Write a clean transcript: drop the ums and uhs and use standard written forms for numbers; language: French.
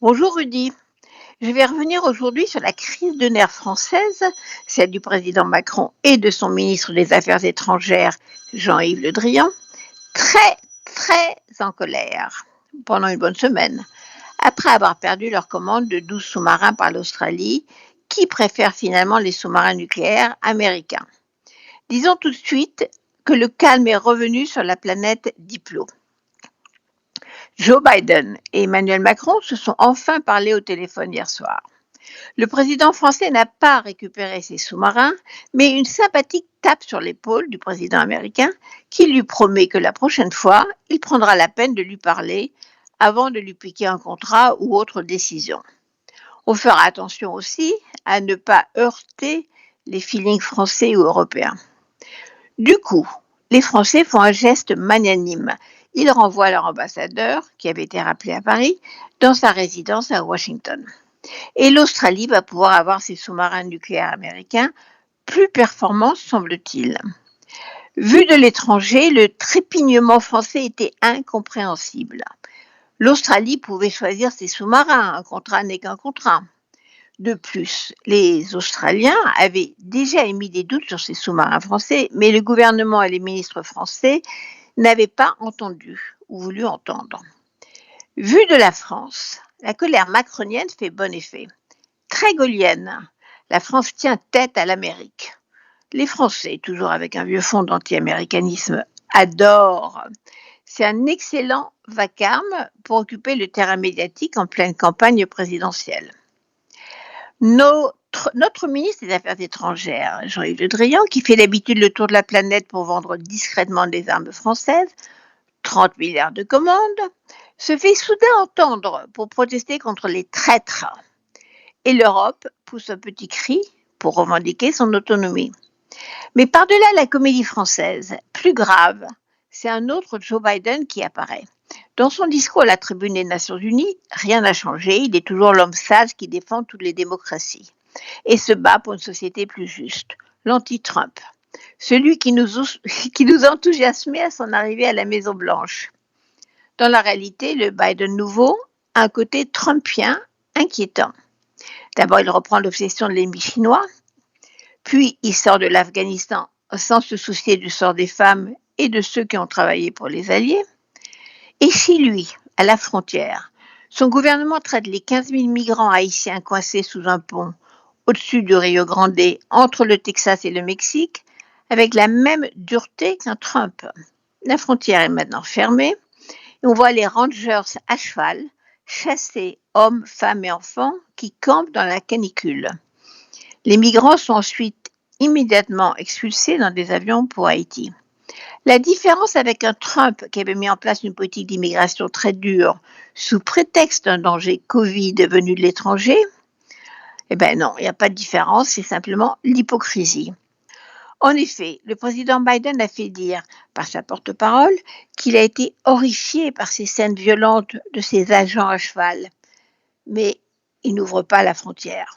Bonjour Rudy, je vais revenir aujourd'hui sur la crise de nerfs française, celle du président Macron et de son ministre des Affaires étrangères, Jean-Yves Le Drian, très très en colère pendant une bonne semaine, après avoir perdu leur commande de 12 sous-marins par l'Australie, qui préfère finalement les sous-marins nucléaires américains. Disons tout de suite que le calme est revenu sur la planète Diplo. Joe Biden et Emmanuel Macron se sont enfin parlé au téléphone hier soir. Le président français n'a pas récupéré ses sous-marins, mais une sympathique tape sur l'épaule du président américain qui lui promet que la prochaine fois, il prendra la peine de lui parler avant de lui piquer un contrat ou autre décision. On fera attention aussi à ne pas heurter les feelings français ou européens. Du coup, les Français font un geste magnanime. Ils renvoient leur ambassadeur, qui avait été rappelé à Paris, dans sa résidence à Washington. Et l'Australie va pouvoir avoir ses sous-marins nucléaires américains plus performants, semble-t-il. Vu de l'étranger, le trépignement français était incompréhensible. L'Australie pouvait choisir ses sous-marins, un contrat n'est qu'un contrat. De plus, les Australiens avaient déjà émis des doutes sur ces sous-marins français, mais le gouvernement et les ministres français n'avaient pas entendu ou voulu entendre. Vu de la France, la colère macronienne fait bon effet. Très gaulienne, la France tient tête à l'Amérique. Les Français, toujours avec un vieux fond d'anti-américanisme, adorent. C'est un excellent vacarme pour occuper le terrain médiatique en pleine campagne présidentielle. Notre ministre des Affaires étrangères, Jean-Yves Le Drian, qui fait d'habitude le tour de la planète pour vendre discrètement des armes françaises, 30 milliards de commandes, se fait soudain entendre pour protester contre les traîtres. Et l'Europe pousse un petit cri pour revendiquer son autonomie. Mais par-delà la comédie française, plus grave, c'est un autre Joe Biden qui apparaît. Dans son discours à la tribune des Nations Unies, rien n'a changé, il est toujours l'homme sage qui défend toutes les démocraties et se bat pour une société plus juste, l'anti-Trump, celui qui nous enthousiasmait à son arrivée à la Maison-Blanche. Dans la réalité, le Biden nouveau a un côté trumpien inquiétant. D'abord, il reprend l'obsession de l'ennemi chinois, puis il sort de l'Afghanistan sans se soucier du sort des femmes et de ceux qui ont travaillé pour les Alliés. Et chez lui, à la frontière, son gouvernement traite les 15 000 migrants haïtiens coincés sous un pont au-dessus du Rio Grande, entre le Texas et le Mexique, avec la même dureté qu'un Trump. La frontière est maintenant fermée et on voit les rangers à cheval chasser hommes, femmes et enfants qui campent dans la canicule. Les migrants sont ensuite immédiatement expulsés dans des avions pour Haïti. La différence avec un Trump qui avait mis en place une politique d'immigration très dure sous prétexte d'un danger Covid venu de l'étranger, eh bien non, il n'y a pas de différence, c'est simplement l'hypocrisie. En effet, le président Biden a fait dire par sa porte-parole qu'il a été horrifié par ces scènes violentes de ses agents à cheval, mais il n'ouvre pas la frontière.